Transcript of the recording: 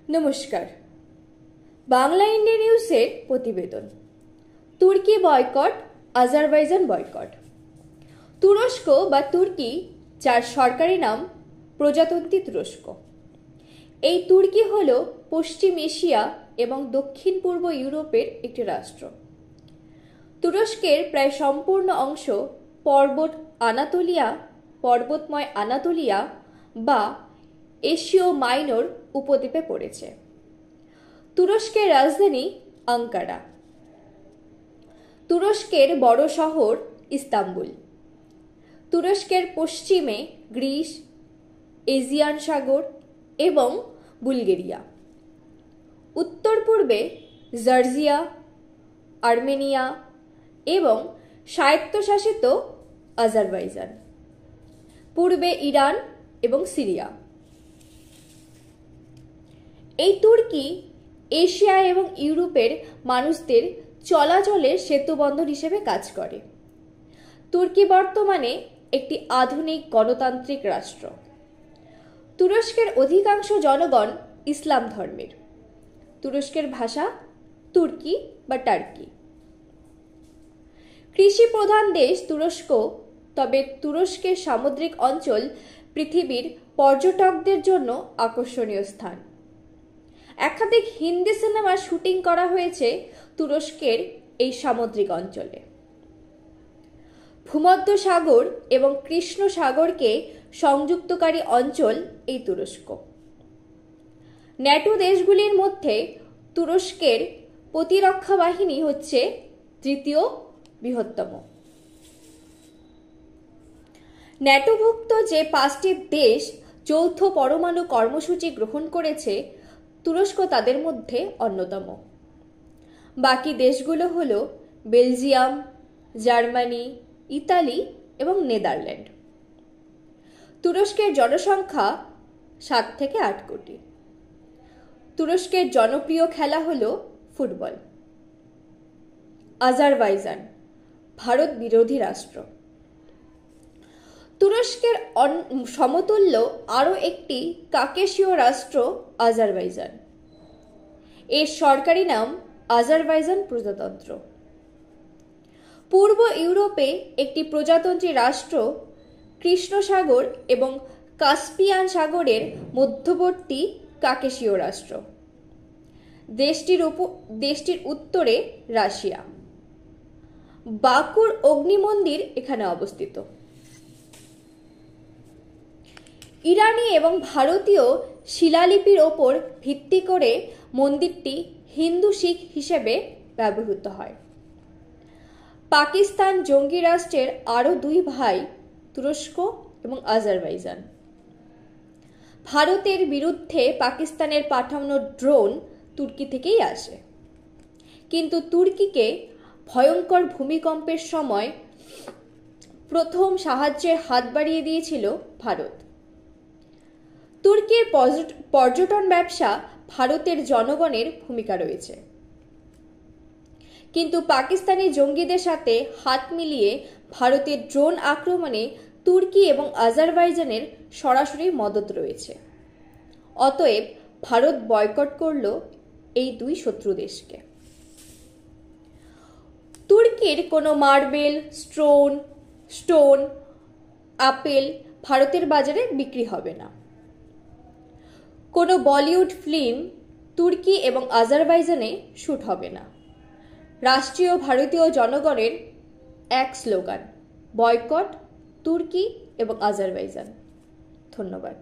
নমস্কার। বাংলা ইন্ডিয়া নিউজের প্রতিবেদন। তুর্কি বয়কট, আজারবাইজান বয়কট। তুরস্ক বা তুর্কি, যার সরকারি নাম প্রজাতন্ত্রী তুরস্ক। এই তুর্কি হল পশ্চিম এশিয়া এবং দক্ষিণ পূর্ব ইউরোপের একটি রাষ্ট্র। তুরস্কের প্রায় সম্পূর্ণ অংশ পর্বতময় আনাতোলিয়া বা এশীয় মাইনর উপদ্বীপে পড়েছে। তুরস্কের রাজধানী আঙ্কারা। তুরস্কের বড় শহর ইস্তাম্বুল। তুরস্কের পশ্চিমে গ্রিস, এজিয়ান সাগর এবং বুলগেরিয়া। উত্তর পূর্বে জর্জিয়া, আর্মেনিয়া এবং স্বায়ত্তশাসিত আজারবাইজান। পূর্বে ইরান এবং সিরিয়া। এই তুর্কি এশিয়া এবং ইউরোপের মানুষদের চলাচলের সেতুবন্ধন হিসেবে কাজ করে। তুর্কি বর্তমানে একটি আধুনিক গণতান্ত্রিক রাষ্ট্র। তুরস্কের অধিকাংশ জনগণ ইসলাম ধর্মের। তুরস্কের ভাষা তুর্কি বা টার্কি। কৃষি প্রধান দেশ তুরস্ক, তবে তুরস্কের সামুদ্রিক অঞ্চল পৃথিবীর পর্যটকদের জন্য আকর্ষণীয় স্থান। একাধিক হিন্দি সিনেমার শুটিং করা হয়েছে তুরস্কের এই সামুদ্রিক অঞ্চলে। ভূমধ্য সাগর এবং কৃষ্ণ সাগরকে সংযুক্তকারী অঞ্চল এই তুরস্ক। ন্যাটো দেশগুলির মধ্যে তুরস্কের প্রতিরক্ষা বাহিনী হচ্ছে তৃতীয় বৃহত্তম। ন্যাটোভুক্ত যে 5টি দেশ যৌথ পরমাণু কর্মসূচি গ্রহণ করেছে, তুরস্ক তাদের মধ্যে অন্যতম। বাকি দেশগুলো হল বেলজিয়াম, জার্মানি, ইতালি এবং নেদারল্যান্ড। তুরস্কের জনসংখ্যা 7 থেকে 8 কোটি। তুরস্কের জনপ্রিয় খেলা হল ফুটবল। আজারবাইজান ভারত বিরোধী রাষ্ট্র। তুরস্কের সমতুল্য আরও একটি কাকেশীয় রাষ্ট্র আজারবাইজান। এর সরকারি নাম আজারবাইজান প্রজাতন্ত্র। পূর্ব ইউরোপে একটি প্রজাতন্ত্রী রাষ্ট্র, কৃষ্ণ সাগর এবং কাস্পিয়ান সাগরের মধ্যবর্তী কাকেশীয় রাষ্ট্র। দেশটির উত্তরে রাশিয়া। বাকুর অগ্নি মন্দির এখানে অবস্থিত। ইরানি এবং ভারতীয় শিলালিপির ওপর ভিত্তি করে মন্দিরটি হিন্দু শিখ হিসেবে ব্যবহৃত হয়। পাকিস্তান জঙ্গি রাষ্ট্রের আরও 2 ভাই তুরস্ক এবং আজারবাইজান। ভারতের বিরুদ্ধে পাকিস্তানের পাঠানো ড্রোন তুর্কি থেকেই আসে, কিন্তু তুর্কিকে ভয়ঙ্কর ভূমিকম্পের সময় প্রথম সাহায্যের হাত বাড়িয়ে দিয়েছিল ভারত। তুর্কির পর্যটন ব্যবসা ভারতের জনগণের ভূমিকা রয়েছে, কিন্তু পাকিস্তানি জঙ্গিদের সাথে হাত মিলিয়ে ভারতের ড্রোন আক্রমণে তুর্কি এবং আজারবাইজানের সরাসরি মদত রয়েছে। অতএব ভারত বয়কট করল এই 2 শত্রু দেশকে। তুর্কির কোনো মার্বেল, স্টোন, আপেল ভারতের বাজারে বিক্রি হবে না। কোনো বলিউড ফিল্ম তুর্কি এবং আজারবাইজানে শুট হবে না। রাষ্ট্রীয় ভারতীয় জনগণের এক স্লোগান, বয়কট তুর্কি এবং আজারবাইজান। ধন্যবাদ।